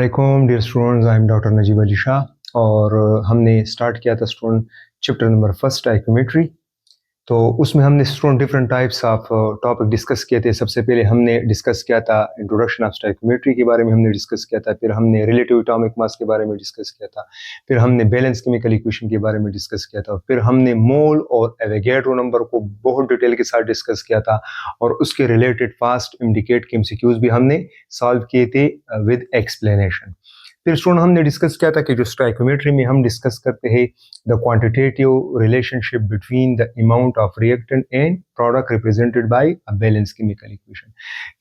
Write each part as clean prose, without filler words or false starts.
अस्सलामुअलैकुम dear students, I am doctor Najeeb Ali Shah और हमने स्टार्ट किया था student chapter number first stoichiometry. तो उसमें हमने student different types of topic discuss किए थे। सबसे पहले हमने डिस्कस किया था इंट्रोडक्शन ऑफ टाइकोमेट्री के बारे में हमने डिस्कस किया था, फिर हमने रिलेटिव एटॉमिक मास के बारे में डिस्कस किया था, फिर हमने बैलेंस केमिकल इक्वेशन के बारे में डिस्कस किया था, फिर हमने मोल और एवोगैड्रो नंबर को बहुत डिटेल के साथ डिस्कस किया था और उसके रिलेटेड फास्ट इंडिकेट के एमसीक्यूज भी हमने सॉल्व किए थे विद एक्सप्लेनेशन। फिर स्टूडेंट हमने डिस्कस किया था कि जो स्टाइकोमेट्री में हम डिस्कस करते हैं the quantitative relationship between the amount of reactant and product represented by a balance chemical equation,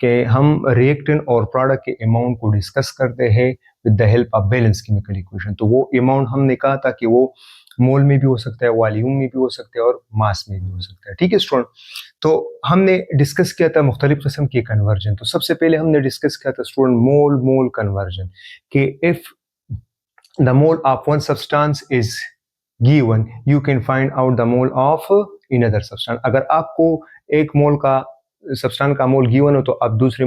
कि हम रिएक्टेंट और प्रोडक्ट के अमाउंट को डिस्कस करते हैं with the help of balance chemical equation. तो वो अमाउंट हमने कहा था कि वो मोल में भी हो सकता है, वॉल्यूम में भी हो सकता है और मास में भी हो सकता है। ठीक है स्टूडेंट, तो हमने डिस्कस किया था मुख्तलिफ किस्म के कन्वर्जन। तो सबसे पहले हमने डिस्कस किया था स्टूडेंट मोल मोल कन्वर्जन, कि if the mole of one substance is given you can find out the mole of another substance. अगर आपको एक मोल का सब्सटेंस का मोल गिवन हो तो आप दूसरे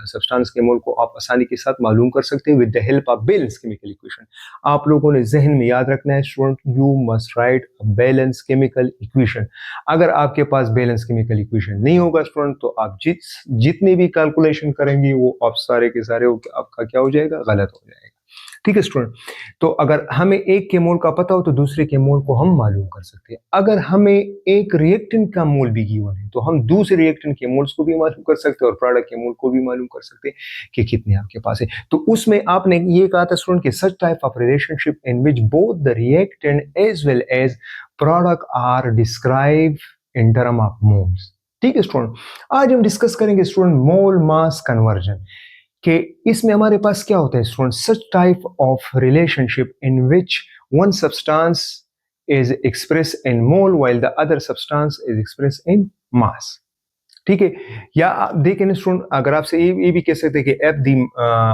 सब्सटेंस के मोल को आप आसानी के साथ मालूम कर सकते हैं with the help of balance chemical equation. आप लोगों ने जहन में याद रखना है student, you must write a balance chemical equation. अगर आपके पास बैलेंस केमिकल इक्वेशन नहीं होगा स्टूडेंट तो आप जितने भी कैलकुलेशन करेंगे वो आप सारे के सारे आपका क्या हो जाएगा, गलत हो जाएगा। ठीक है स्टूडेंट, तो अगर हमें एक के मोल का पता हो तो दूसरे के मोल को हम मालूम कर सकते हैं। अगर हमें एक रिएक्टेंट का मोल भी गिवन है तो हम दूसरे रिएक्टेंट के मोल्स को भी मालूम कर सकते हैं और प्रोडक्ट के मोल को भी मालूम कर सकते हैं कि कितने आपके पास है। तो उसमें आपने ये कहा था स्टूडेंट कि such type of relationship in which both the reactant as well as product are describe in term of moles. ठीक है स्टूडेंट, आज हम डिस्कस करेंगे स्टूडेंट मोल मास कन्वर्जन, कि इसमें हमारे पास क्या होता है student, such type of relationship in which one substance is express in mole while the other substance is express in mass. ठीक है, या आप देखें स्टूडेंट, अगर आपसे ये भी कह सकते हैं कि if the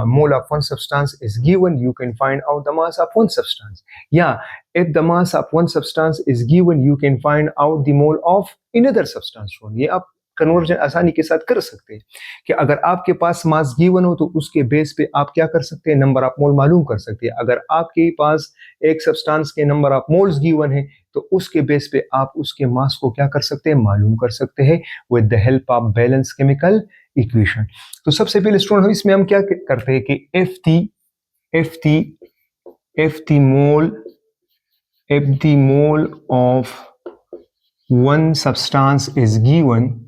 mole of one substance is given you can find out the mass of one substance, या if the mass of one substance is given you can find out the mole of another substance. ये आप conversion आसानी के साथ कर सकते हैं कि अगर आपके पास मास गिवन हो तो उसके बेस पे आप क्या कर सकते हैं, नंबर ऑफ मोल मालूम कर सकते हैं। अगर आपके पास एक सब्सटेंस के नंबर ऑफ मोल्स गिवन है तो उसके बेस पे आप उसके मास को क्या कर सकते हैं, मालूम कर सकते हैं with the help of balance chemical equation. तो सबसे पहले स्टूडेंट इसमें हम क्या करते हैं कि if the mole of one substance is given,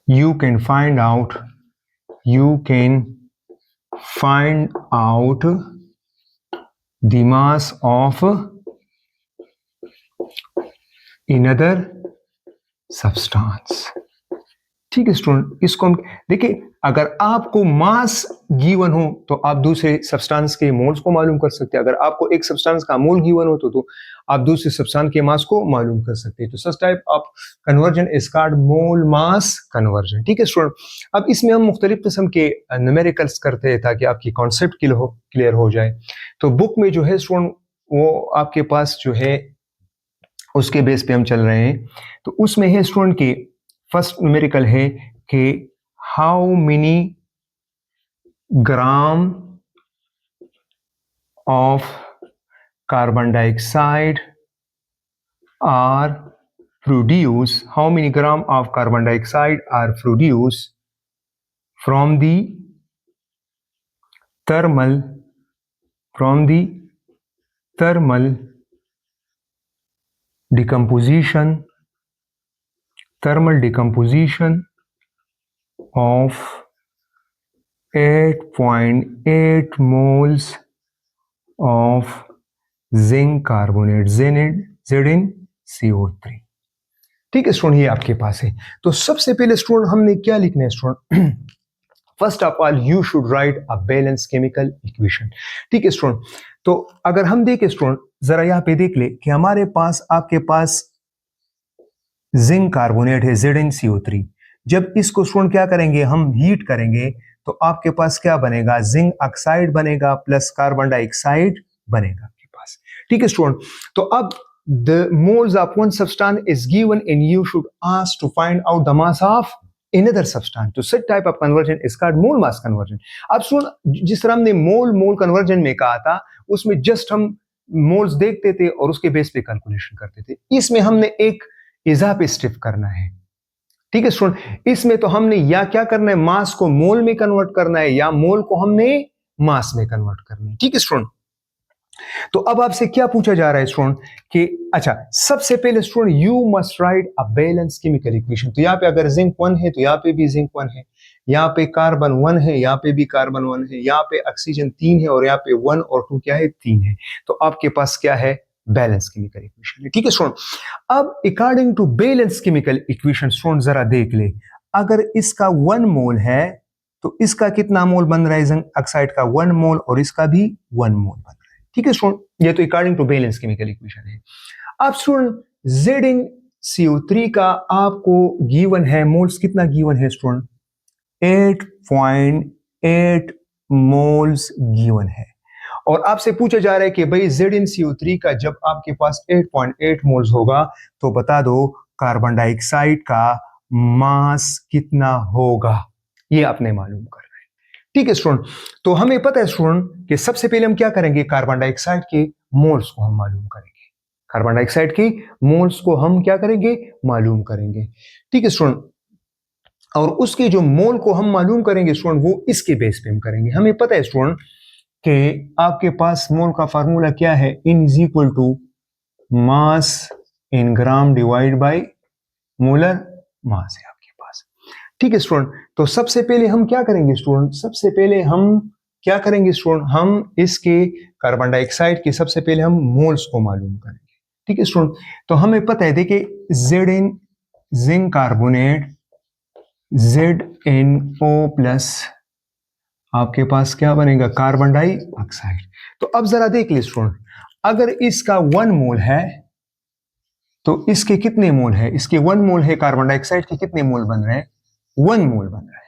you can find out the mass of another substance। ठीक है स्टूडेंट, इसको हम देखिए, अगर आपको मास गिवन हो तो आप दूसरे सब्सटेंस के मोल्स को मालूम कर सकते हैं। अगर आपको एक सब्सटेंस का मोल गिवन हो तो आप दूसरे सब्सटेंस के मास को मालूम कर सकते हैं। तो सच type of conversion is called mole mass conversion. ठीक है स्टूडेंट, अब इसमें हम मुख्तलिफ किस्म के न्यूमेरिकल्स करते हैं ताकि आपकी कॉन्सेप्ट क्लियर हो जाए। तो बुक में जो है स्टूडेंट वो आपके पास जो है उसके बेस पे हम चल रहे हैं। तो उसमें है स्टूडेंट की फर्स्ट न्यूमेरिकल है कि how many gram of carbon dioxide are produce from the thermal decomposition of 8.8 moles of zinc carbonate ZnCO3। ठीक है स्टूडेंट, ये आपके पास है। तो सबसे पहले स्टूडेंट हमने क्या लिखना है student, first of all you should write a balance chemical equation. ठीक है स्टूडेंट, तो अगर हम देखें स्टूडेंट, जरा यहां पे देख ले कि हमारे पास आपके पास जिंक कार्बोनेट है ZnCO3। जब इसको स्टूडेंट क्या करेंगे, हम हीट करेंगे तो आपके पास क्या बनेगा, जिंक ऑक्साइड बनेगा प्लस कार्बन डाइऑक्साइड बनेगा आपके पास। ठीक है स्टूडेंट, तो अब the moles of one substance is given and you should ask to find out the mass of another substance. तो such type of conversion is called mole mass conversion. अब सुन, जिस तरह हमने मोल कन्वर्जन में कहा था, उसमें जस्ट हम मोल्स देखते थे और उसके बेस पे कैलकुलेशन करते थे। इसमें हमने एक इजाफी स्टेप करना है। ठीक है स्टूडेंट, इसमें तो हमने या क्या करना है, मास को मोल में कन्वर्ट करना है या मोल को हमने मास में कन्वर्ट करना है। ठीक है स्टूडेंट, तो अब आपसे क्या पूछा जा रहा है स्टूडेंट कि अच्छा, सबसे पहले student you must write a balance chemical equation. तो यहाँ पे अगर जिंक 1 है तो यहाँ पे भी जिंक 1 है, यहाँ पे कार्बन 1 है, यहाँ पे भी कार्बन 1 है, यहाँ पे ऑक्सीजन 3 है और यहाँ पे 1 और 2 क्या है, 3 है। तो आपके पास क्या है, बैलेंस केमिकल इक्वेशन है। ठीक है स्टूडेंट, अब according to balance chemical equation student जरा देख ले, अगर इसका 1 मोल है तो इसका कितना मोल बन रहा है, जिंक ऑक्साइड का 1 मोल और इसका भी 1 मोल बन रहा है। ठीक है स्टूडेंट, ये तो according to balance chemical equation है। अब स्टूडेंट ZnCO3 का आपको गिवन है, मोल्स कितना गिवन है स्टूडेंट, 8.8 मोल्स गिवन है। और आपसे पूछा जा रहा है कि भाई ZnCO3 का जब आपके पास 8.8 मोल्स होगा तो बता दो कार्बन डाइऑक्साइड का मास कितना होगा, ये आपने मालूम करना है। ठीक है स्टूडेंट, तो हमें पता है स्टूडेंट कि सबसे पहले हम क्या करेंगे, कार्बन डाइऑक्साइड के मोल्स को हम मालूम करेंगे। कार्बन डाइऑक्साइड के मोल्स को हम क्या करेंगे, मालूम करेंगे। ठीक है स्टूडेंट, और उसके जो मोल को हम मालूम करेंगे स्टूडेंट, वो इसके बेस पे हम करेंगे। हमें पता है स्टूडेंट कि आपके पास मोल का फार्मूला क्या है, N is equal to mass in gram divide by molar mass है आपके पास। ठीक है स्टूडेंट, तो सबसे पहले हम क्या करेंगे स्टूडेंट, सबसे पहले हम क्या करेंगे स्टूडेंट, हम इसके कार्बन डाइऑक्साइड के सबसे पहले हम मोल्स को मालूम करेंगे। ठीक है स्टूडेंट, तो हमें पता है, देखिए Zn zinc carbonate ZnO plus आपके पास क्या बनेगा, कार्बन डाइऑक्साइड। तो अब जरा देख ली स्टूडेंट, अगर इसका 1 मोल है तो इसके कितने मोल है, इसके 1 मोल है, कार्बन डाइऑक्साइड के कितने मोल बन रहे हैं, 1 मोल बन रहा है।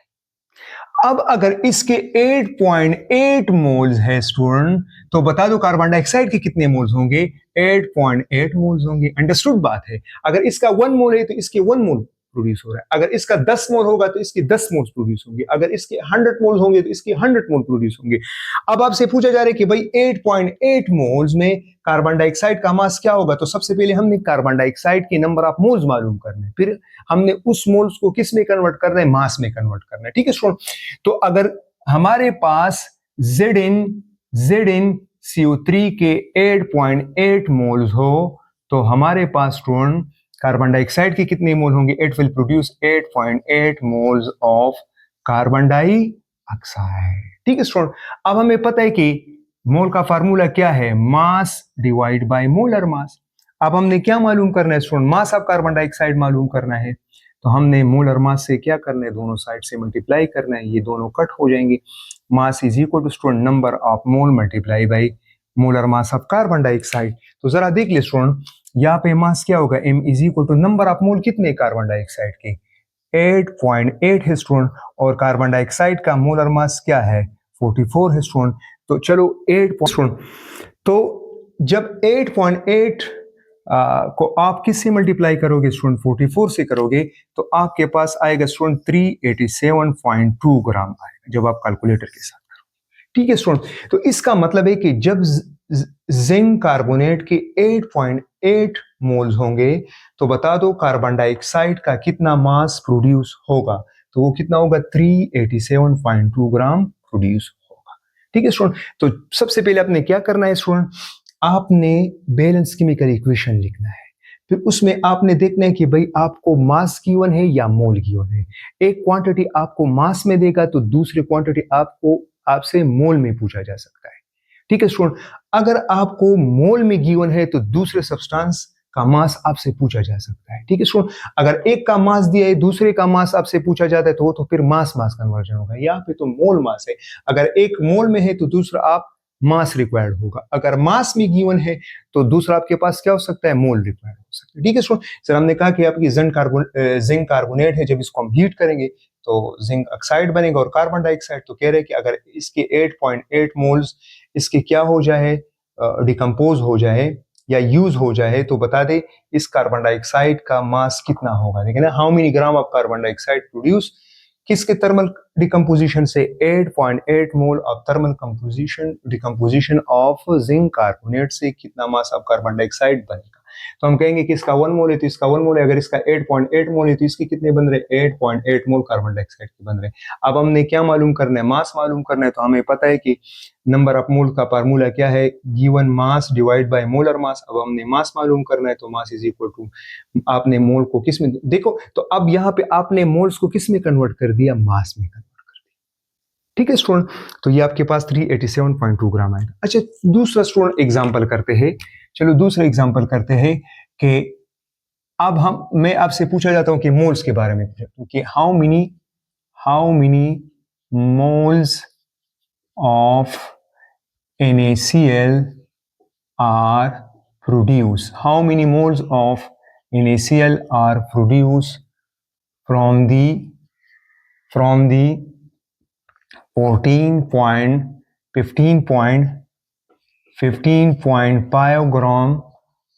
अब अगर इसके 8.8 मोल्स है स्टूडेंट, तो बता दो कार्बन डाइऑक्साइड के कितने मोल्स होंगे, 8.8 मोल्स होंगे। अंडरस्टूड बात है, अगर इसका 1 मोल है तो इसके 1 मोल प्रोड्यूस हो रहा है, अगर इसका 10 मोल होगा तो इसके 10 मोल्स प्रोड्यूस होंगे, अगर इसके 100 मोल होंगे तो इसके 100 मोल प्रोड्यूस होंगे। अब आपसे पूछा जा रहा है कि भाई 8.8 मोल्स में कार्बन डाइऑक्साइड का मास क्या होगा, तो सबसे पहले हमने कार्बन डाइऑक्साइड के नंबर ऑफ मोल्स मालूम करने, फिर हमने उस मोल्स को किस में कन्वर्ट करना है, मास में कन्वर्ट करना है। ठीक है स्टूडेंट, तो अगर हमारे पास ZnCO3 के 8.8 मोल्स हो तो हमारे पास स्टूडेंट कार्बन डाइऑक्साइड के कितने मोल होंगे, it will produce 8.8 moles of carbon dioxide. ठीक है स्टूडेंट, अब हमें पता है कि मोल का फार्मूला क्या है, मास डिवाइड बाय मोलर मास। अब हमने क्या मालूम करना है student, mass of carbon dioxide मालूम करना है, तो हमने मोलर मास से क्या करना है, दोनों साइड से मल्टीप्लाई करना है, ये दोनों कट हो जाएंगे। Mass is equal to student number of mole multiply by molar mass of carbon dioxide. तो जरा देख ले स्टूडेंट, यहाँ पे मास क्या होगा, m is equal to number of mole कितने कार्बन डाइऑक्साइड के, 8.8 है स्टूडेंट, और कार्बन डाइऑक्साइड का मोलर मास क्या है, 44 है स्टूडेंट। तो चलो 8 स्टूडेंट, तो जब 8.8 को आप किससे मल्टीप्लाई करोगे स्टूडेंट, 44 से करोगे, तो आपके पास आएगा स्टूडेंट 387.2 ग्राम आएगा जब आप कैलकुलेटर के साथ करोगे। ठीक है स्टूडेंट, तो इसका मतलब है कि जब जिंक कार्बोनेट के 8.8 मोल्स होंगे तो बता दो कार्बन डाइऑक्साइड का कितना मास प्रोड्यूस होगा, तो वो कितना होगा, 387.2 ग्राम प्रोड्यूस होगा। ठीक है स्टूडेंट, तो सबसे पहले आपने क्या करना है स्टूडेंट, आपने बैलेंस केमिकल इक्वेशन लिखना है, फिर उसमें आपने देखना है कि भाई आपको मास गिवन है या मोल गिवन है। एक क्वांटिटी आपको मास में देगा तो दूसरी क्वांटिटी आपको आपसे मोल में पूछा जा सकता है। ठीक है स्टूडेंट, अगर आपको मोल में गिवन है तो दूसरे सब्सटेंस का मास आपसे पूछा जा सकता है। ठीक है स्टूडेंट, अगर एक का मास दिया है दूसरे का मास आपसे पूछा जाता है तो वो तो फिर मास मास कन्वर्जन होगा, यहाँ पे तो मोल मास है, अगर एक मोल में है तो दूसरा आप मास रिक्वायर्ड होगा, अगर मास में गिवन है तो दूसरा आपके पास क्या हो सकता है, मोल रिक्वायर्ड हो सकता है। ठीक है स्टूडेंट, सर हमने कहा कि आपकी जिंक कार्बोनेट है, जब इसको हम हीट करेंगे तो जिंक ऑक्साइड बनेगा और कार्बन डाइऑक्साइड, तो कह रहे हैं कि अगर इसके 8.8 मोल्स इसके क्या हो जाए, डिकम्पोज हो जाए या यूज हो जाए तो बता दे इस कार्बन डाइऑक्साइड का मास कितना होगा। देखिए ना, how many gram of carbon dioxide produce, किसके थर्मल डिकम्पोजिशन से, 8.8 mole of thermal decomposition of zinc carbonate से कितना मास ऑफ कार्बन डाइऑक्साइड बनेगा। तो हम कहेंगे कि इसका 1 मोल है तो इसका 1 मोल है, अगर इसका 8.8 मोल है तो इसके कितने बन रहे, 8.8 मोल कार्बन डाइऑक्साइड के बन रहे। अब हमने क्या मालूम करना है, मास मालूम करना है। तो हमें पता है कि नंबर ऑफ मोल का फार्मूला क्या है, given mass divide by molar मास। अब हमने मास मालूम करना है तो मास इज इक्वल टू, आपने मोल को किस में देखो, तो अब यहाँ पे आपने मोल्स को किस में कन्वर्ट कर दिया, मास में कन्वर्ट कर दिया। ठीक है स्टूडेंट, तो ये आपके पास 387.2 ग्राम आएगा। अच्छा, दूसरा स्टूडेंट एग्जाम्पल करते हैं। चलो दूसरा एग्जाम्पल करते हैं कि अब मैं आपसे पूछा जाता हूं कि मोल्स के बारे में पूछा कि how many moles of NaCl are produced, how many moles of NaCl are produced from the 15.5 gram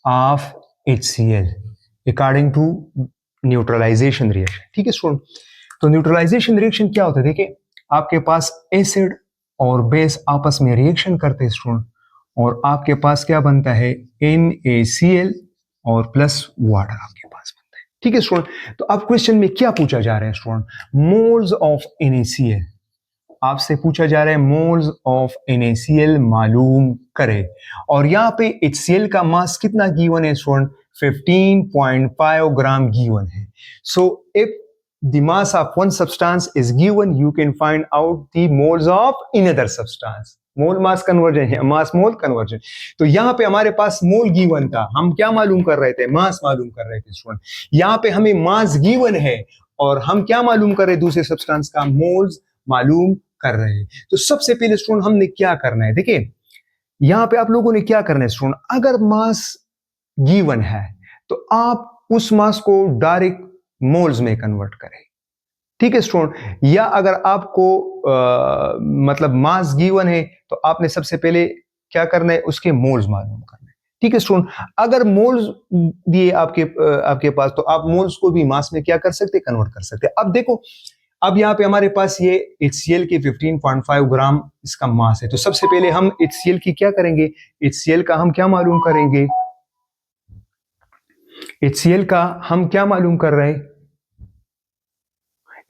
of HCl according to neutralisation reaction. ठीक है स्टूडेंट, तो न्यूट्रलाइजेशन रिएक्शन क्या होता है, देखिए आपके पास एसिड और बेस आपस में रिएक्शन करते हैं स्टूडेंट, और आपके पास क्या बनता है, NaCl और प्लस वाटर आपके पास बनता है। ठीक है स्टूडेंट, तो अब क्वेश्चन में क्या पूछा जा रहा है स्टूडेंट, मोल्स ऑफ NaCl आपसे पूछा जा रहा है, मोल्स ऑफ NaCl मालूम करे, और यहाँ पे HCl का मास कितना गिवन है स्टूडेंट, 15.5 ग्राम गिवन है। So if the mass of one substance is given, you can find out the moles of another substance. Mole mass conversion है, मास मोल कन्वर्जन। तो यहाँ पे हमारे पास मोल गिवन था, हम क्या मालूम कर रहे थे, मास मालूम कर रहे थे स्टूडेंट। यहाँ पे हमें मास गिवन है और हम क्या मालूम कर रहे हैं, दूसरे सब्सटेंस का मोल्स मालूम कर रहे हैं। तो सबसे पहले स्टूडेंट हमने क्या करना है, देखिए यहाँ पे आप लोगों ने क्या करना है स्टूडेंट, अगर मास गिवन है तो आप उस मास को डायरेक्ट मोल्स में कन्वर्ट करें। ठीक है स्टूडेंट, या अगर आपको मतलब मास गिवन है तो आपने सबसे पहले क्या करना है, उसके मोल्स मालूम करना है। ठीक है स्टूडेंट, अगर मोल्स दिए आपके पास तो आप मोल्स को भी मास में क्या कर सकते, कन्वर्ट कर सकते। अब देखो, अब यहाँ पे हमारे पास ये HCl के 15.5 ग्राम इसका मास है, तो सबसे पहले हम HCl की क्या करेंगे, HCl का हम क्या मालूम करेंगे, HCl का हम क्या मालूम कर रहे हैं,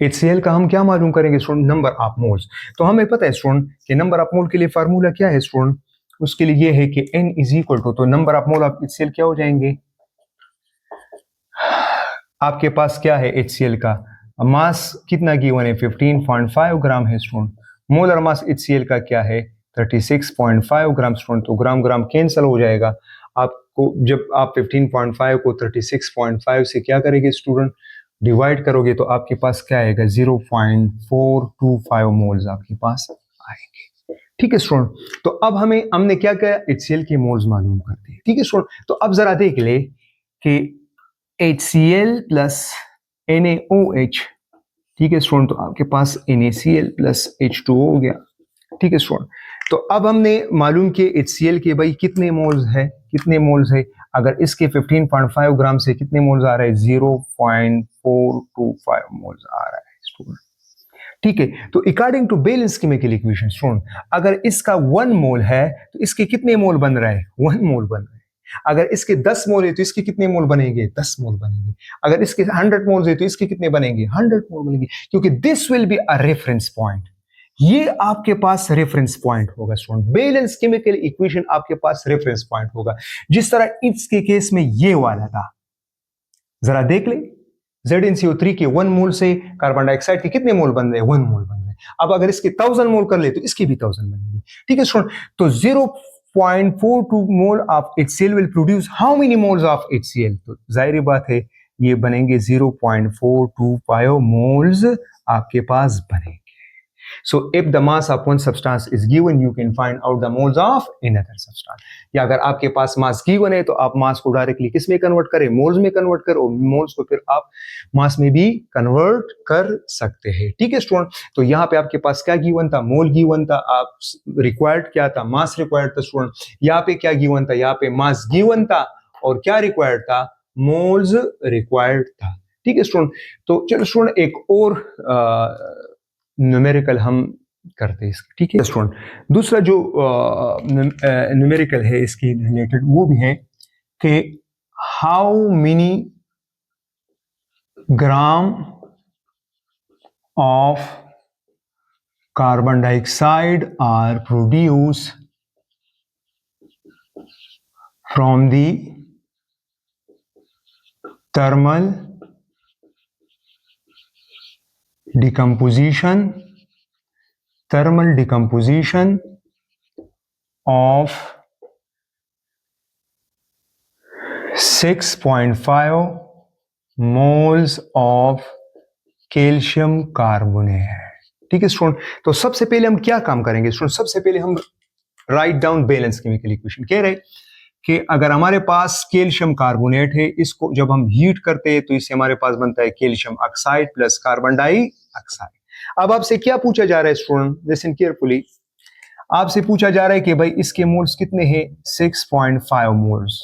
HCl का हम क्या मालूम करेंगे स्टूडेंट, नंबर ऑफ मोल्स। तो हमें पता है स्टूडेंट कि नंबर ऑफ मोल के लिए फार्मूला क्या है स्टूडेंट, उसके लिए ये है कि N इज इक्वल टू, तो number of mole of HCl क्या हो जाएंगे, आपके पास क्या है, HCl का मास कितना गिवन है, 15.5 ग्राम है स्टूडेंट। मोलर मास HCl का क्या है, 36.5 ग्राम स्टूडेंट। तो ग्राम ग्राम कैंसिल हो जाएगा, आपको जब आप 15.5 को 36.5 से क्या करेंगे स्टूडेंट, डिवाइड करोगे तो आपके पास क्या आएगा, 0.425 मोल्स आपके पास आएंगे। ठीक है स्टूडेंट, तो अब हमने क्या किया, HCl के मोल्स मालूम करते हैं। ठीक है स्टूडेंट, तो अब जरा देख ले कि HCl प्लस NaOH, ठीक है स्टूडेंट, तो आपके पास NaCl प्लस H2O हो गया। ठीक है स्टूडेंट, तो अब हमने मालूम किए HCl के भाई कितने मोल्स है, कितने मोल्स है, अगर इसके 15.5 ग्राम से कितने मोल्स आ रहे हैं, 0.425 मोल्स आ रहा है स्टूडेंट। ठीक है, तो according to balance chemical equation student, अगर इसका 1 मोल है तो इसके कितने मोल बन रहा है, 1 मोल बन रहा है। अगर इसके 10 मोल है तो इसके कितने मोल बनेंगे, 10 मोल बनेंगे। अगर इसके 100 मोल है तो इसके कितने बनेंगे, 100 मोल बनेंगे, क्योंकि this will be a reference point. ये आपके पास रेफरेंस पॉइंट होगा स्टूडेंट, बैलेंस केमिकल इक्वेशन आपके पास रेफरेंस पॉइंट होगा, जिस तरह इसके केस में ये वाला था। जरा देख ले, ZnCO3 के 1 मोल से कार्बन डाइऑक्साइड के कितने मोल बन रहे हैं, 1 मोल बन रहे हैं। अब अगर इसके 1000 मोल कर ले तो इसके भी 1000 बनेंगे। ठीक है स्टूडेंट, तो 0.42 mole of HCl will produce how many moles of HCl, तो जाहिर बात है ये बनेंगे 0.425 मोल्स आपके पास बनेंगे। So if the mass of one substance is given, you can find out the moles of another substance. या अगर आपके पास मास गिवन है तो आप मास को डायरेक्टली किस में कन्वर्ट करें, मोल्स में कन्वर्ट करो, मोल्स को फिर आप मास में भी कन्वर्ट कर सकते हैं। ठीक है स्टूडेंट, तो यहाँ पे आपके पास क्या गिवन था, मोल गिवन था, आप रिक्वायर्ड क्या था, मास रिक्वायर्ड था स्टूडेंट। यहाँ पे क्या गिवन था, यहाँ पे मास गिवन था और क्या रिक्वायर्ड था, मोल्स रिक्वायर्ड था। ठीक है स्टूडेंट, तो चलो स्टूडेंट एक और न्यूमेरिकल हम करते हैं इसका। ठीक है स्टूडेंट, दूसरा जो न्यूमेरिकल है इसकी रिलेटेड वो भी है कि how many gram of carbon dioxide are produce from the thermal decomposition of 6.5 moles of calcium carbonate. ठीक है स्टूडेंट, तो सबसे पहले हम क्या काम करेंगे स्टूडेंट, सबसे पहले हम write down balance chemical equation. कह रहे कि अगर हमारे पास कैल्शियम कार्बोनेट है, इसको जब हम हीट करते हैं तो इससे हमारे पास बनता है calcium oxide plus carbon dioxide. अब आपसे क्या पूछा जा रहा है स्टूडेंट, लिसन केयरफुली, आपसे पूछा जा रहा है कि भाई इसके मोल्स कितने हैं, 6.5 मोल्स।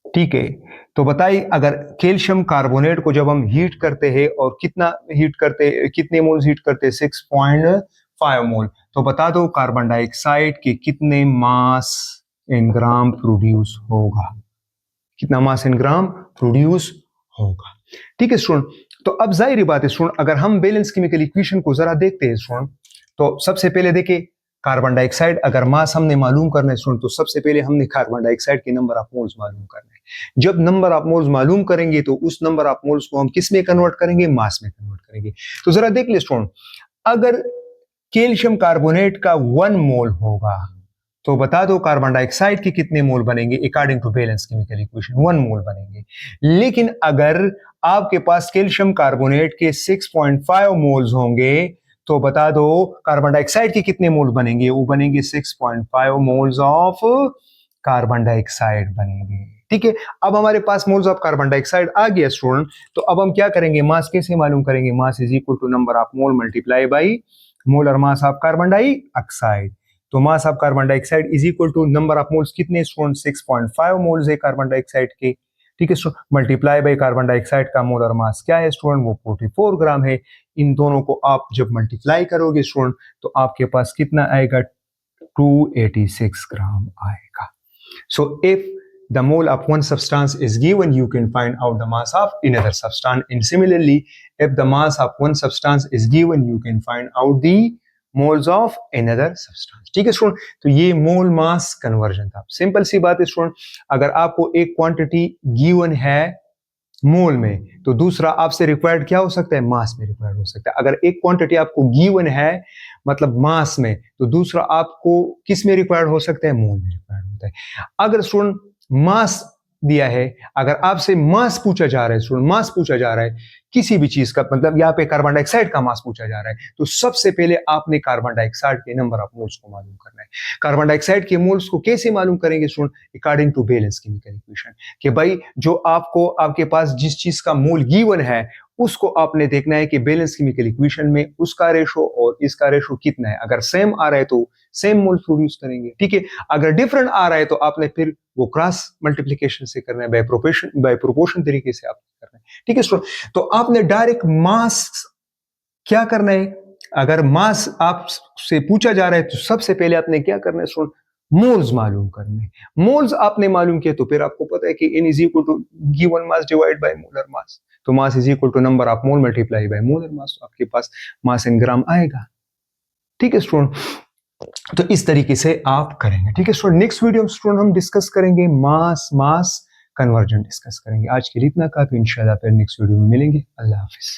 ठीक है, तो बताइए अगर कैल्शियम कार्बोनेट को जब हम हीट करते हैं और कितना हीट करते, कितने मोल्स हीट करते हैं, 6.5 मोल, तो बता दो कार्बन डाइऑक्साइड के कितने मास इन ग्राम प्रोड्यूस होगा, कितना मास इन ग्राम प्रोड्यूस होगा। ठीक है स्टूडेंट, तो अब जाहिर बात है स्टूडेंट, अगर हम बैलेंस केमिकल इक्वेशन को जरा देखते हैं स्टूडेंट, तो सबसे पहले देखिए कार्बन डाइऑक्साइड अगर मास हमने मालूम करना है स्टूडेंट, तो सबसे पहले हमने कार्बन डाइऑक्साइड के नंबर ऑफ मोल्स मालूम करना है। जब नंबर ऑफ मोल्स मालूम करेंगे तो उस नंबर ऑफ मोल्स को हम किस में कन्वर्ट करेंगे, मास में कन्वर्ट करेंगे। तो जरा देख ले स्टूडेंट, अगर कैल्शियम कार्बोनेट का 1 मोल होगा तो बता दो कार्बन डाइऑक्साइड के कितने मोल बनेंगे, according to balance chemical equation 1 mole बनेंगे। लेकिन अगर आपके पास कैल्शियम कार्बोनेट के 6.5 मोल्स होंगे तो बता दो कार्बन डाइऑक्साइड के कितने मोल बनेंगे, वो बनेंगे 6.5 मोल्स ऑफ कार्बन डाइऑक्साइड बनेंगे। ठीक है, अब हमारे पास मोल्स ऑफ कार्बन डाइऑक्साइड आ गया स्टूडेंट, तो अब हम क्या करेंगे, मास कैसे मालूम करेंगे, mass is equal to number of mole multiply by molar mass of carbon dioxide. तो mass of carbon dioxide is equal to number of moles कितने स्टूडेंट, 6.5 मोल्स है कार्बन डाइऑक्साइड के। ठीक है student, multiply by carbon dioxide का molar mass क्या है student, वो 44 ग्राम है। इन दोनों को आप जब मल्टीप्लाई करोगे स्टूडेंट तो आपके पास कितना आएगा, 286 ग्राम आएगा। So if the mole of one substance is given, you can find out the mass of another substance. And similarly, if the mass of one substance is given, you can find out the moles of another substance. ठीक है student, तो ये मोल mass conversion था। Simple सी बात है student, अगर आपको एक क्वांटिटी गिवन है मोल में तो दूसरा आपसे रिक्वायर्ड क्या हो सकता है, मास में रिक्वायर्ड हो सकता है। अगर एक क्वांटिटी आपको गिवन है मतलब मास में, तो दूसरा आपको किस में रिक्वायर्ड हो सकता है, मोल में रिक्वायर्ड होता है। अगर स्टूडेंट मास दिया है, अगर आपसे मास पूछा जा रहा है स्टूडेंट, मास पूछा जा रहा है किसी भी चीज का, मतलब यहाँ पे कार्बन डाइऑक्साइड का मास पूछा जा रहा है, तो सबसे पहले आपने कार्बन डाइऑक्साइड के नंबर ऑफ मोल्स को मालूम करना है। कार्बन डाइऑक्साइड के मोल्स को कैसे मालूम करेंगे student, according to balance chemical equation, कि भाई जो आपको आपके पास जिस चीज का मोल गिवन है उसको आपने देखना है कि बैलेंस केमिकल इक्वेशन में उसका रेशो और इसका रेशो कितना है। अगर सेम आ रहा है तो सेम मोल प्रोड्यूस करेंगे। ठीक है, अगर डिफरेंट आ रहा है तो आपने फिर वो क्रॉस मल्टीप्लिकेशन से करना है, बाय प्रोपोर्शन तरीके से आपने करना है। ठीक है स्टूडेंट, तो आपने डायरेक्ट मास क्या करना है, अगर मास आपसे पूछा जा रहा है तो सबसे पहले आपने क्या करना है स्टूडेंट, मोल्स मालूम करने। मोल्स आपने मालूम किया तो फिर आपको पता है कि n is equal to given mass divide by molar mass, तो mass is equal to number of mole multiply by molar mass, तो आपके पास मास इन ग्राम आएगा। ठीक है स्टूडेंट, तो इस तरीके से आप करेंगे। ठीक है स्टूडेंट, नेक्स्ट वीडियो स्टूडेंट हम डिस्कस करेंगे मास कन्वर्जन डिस्कस करेंगे। आज के लिए इतना काफी, इंशाल्लाह फिर नेक्स्ट वीडियो में मिलेंगे। अल्लाह हाफिज।